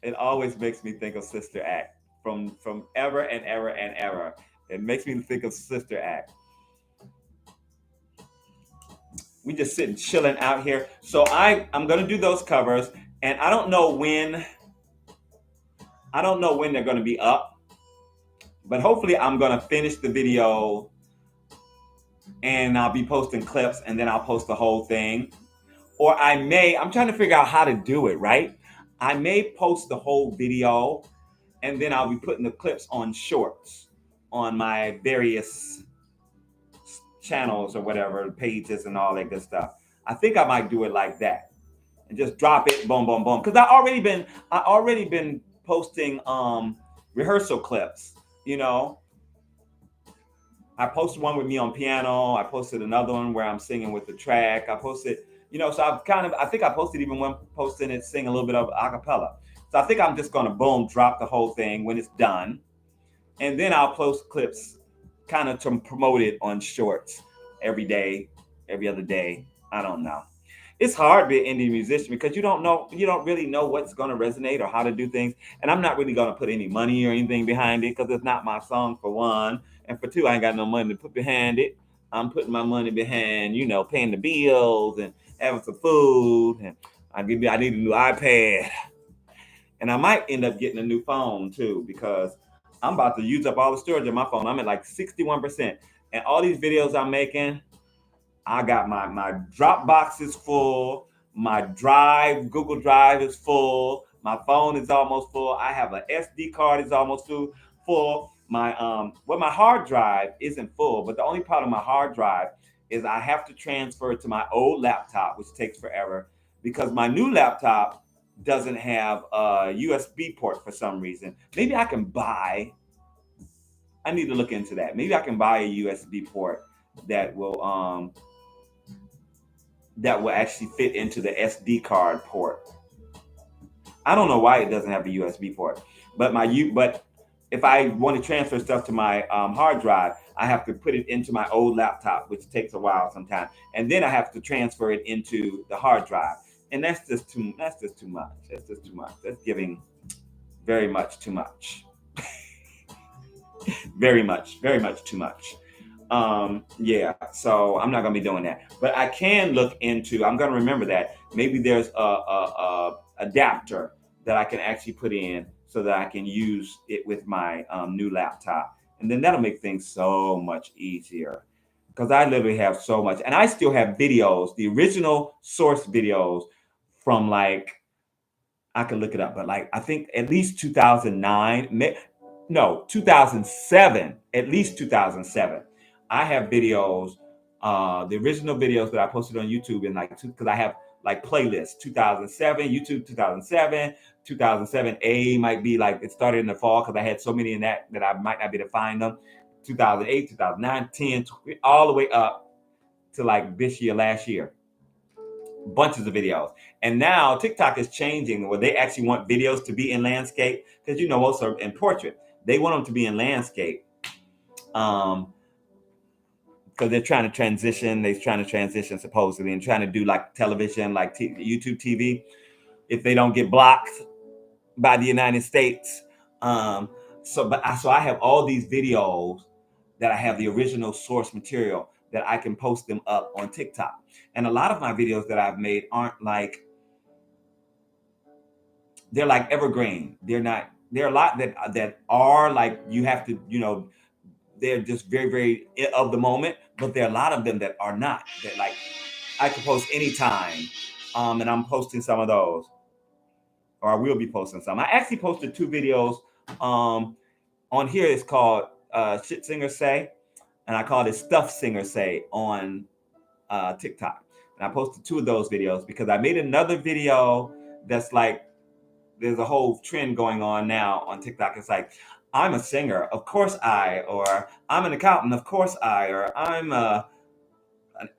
A: It always makes me think of Sister Act from ever and ever and ever. It makes me think of Sister Act. We just sitting chilling out here. So I'm gonna do those covers, and I don't know when they're gonna be up, but hopefully I'm gonna finish the video and I'll be posting clips, and then I'll post the whole thing. Or I'm trying to figure out how to do it, right? I may post the whole video and then I'll be putting the clips on shorts on my various channels or whatever, pages and all that good stuff. I think I might do it like that and just drop it, boom, boom, boom. Because I already been posting rehearsal clips. You know, I posted one with me on piano. I posted another one where I'm singing with the track. I posted, so I think I posted even one posting it, sing a little bit of acapella. So I think I'm just gonna boom, drop the whole thing when it's done, and then I'll post clips, kind of to promote it on shorts every day, every other day. I don't know. It's hard being an indie musician because you don't really know what's going to resonate or how to do things. And I'm not really going to put any money or anything behind it because it's not my song, for one. And for two, I ain't got no money to put behind it. I'm putting my money behind, paying the bills and having some food. And I need a new iPad. And I might end up getting a new phone too because I'm about to use up all the storage on my phone. I'm at like 61%. And all these videos I'm making, I got my Dropbox is full, my Google Drive is full, my phone is almost full. I have an SD card is almost full. My hard drive isn't full, but the only part of my hard drive is I have to transfer it to my old laptop, which takes forever because my new laptop doesn't have a USB port for some reason. Maybe I need to look into that. Maybe I can buy a USB port that will actually fit into the SD card port. I don't know why it doesn't have a USB port, but if I want to transfer stuff to my hard drive, I have to put it into my old laptop, which takes a while sometimes, and then I have to transfer it into the hard drive, and that's just too much. That's just too much. That's giving very much too much. Very much too much. Yeah, so I'm not gonna be doing that, but I can look into. I'm gonna remember that maybe there's a adapter that I can actually put in so that I can use it with my new laptop, and then that'll make things so much easier because I literally have so much, and I still have videos, the original source videos from like I can look it up, but like I think at least 2009, no 2007, at least 2007. I have videos, the original videos that I posted on YouTube in like because I have like playlists 2007 YouTube 2007 A might be like it started in the fall because I had so many in that I might not be able to find them. 2008, 2009, 10, all the way up to like this year, last year, bunches of videos. And now TikTok is changing where they actually want videos to be in landscape because most are in portrait. They want them to be in landscape because they're trying to transition. They're trying to transition supposedly and trying to do like television, like YouTube TV. If they don't get blocked by the United States, so I have all these videos that I have the original source material that I can post them up on TikTok. And a lot of my videos that I've made aren't like, they're like evergreen. They're not, there are a lot that are like, you have to, they're just very, very of the moment, but there are a lot of them that are not, that like I can post anytime. And I'm posting some of those, or I will be posting some. I actually posted 2 videos on here. It's called Shit Singer Say, and I called it Stuff Singer Say on TikTok. And I posted 2 of those videos because I made another video that's like there's a whole trend going on now on TikTok. It's like, I'm a singer, of course or I'm an accountant, of course or I'm an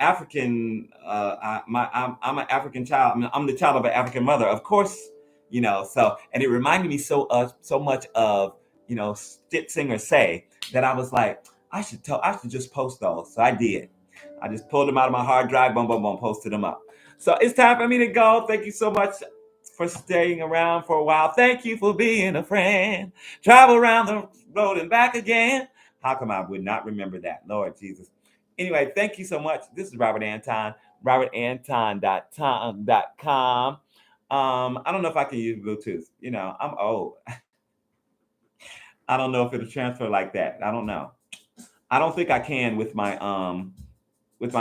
A: African. I'm an African child. I'm the child of an African mother, of course. So, and it reminded me so much of Stitt Singer Say, that I was like, I should just post those. So I did. I just pulled them out of my hard drive, boom, boom, boom, posted them up. So it's time for me to go. Thank you so much for staying around for a while. Thank you for being a friend. Travel around the road and back again. How come I would not remember that? Lord Jesus. Anyway, thank you so much. This is Robert Anton, robertanton.com. I don't know if I can use Bluetooth. I'm old. I don't know if it'll transfer like that. I don't know. I don't think I can with my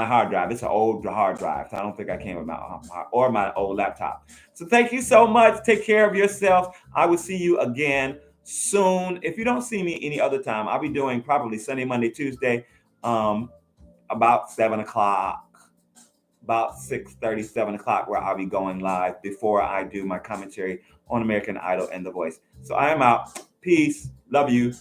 A: hard drive. It's an old hard drive, so I don't think I can with my old laptop. So thank you so much. Take care of yourself. I will see you again soon. If you don't see me any other time, I'll be doing probably Sunday, Monday, Tuesday, about 7 o'clock, about 6:30, 7 o'clock, where I'll be going live before I do my commentary on American Idol and The Voice. So I am out. Peace. Love you.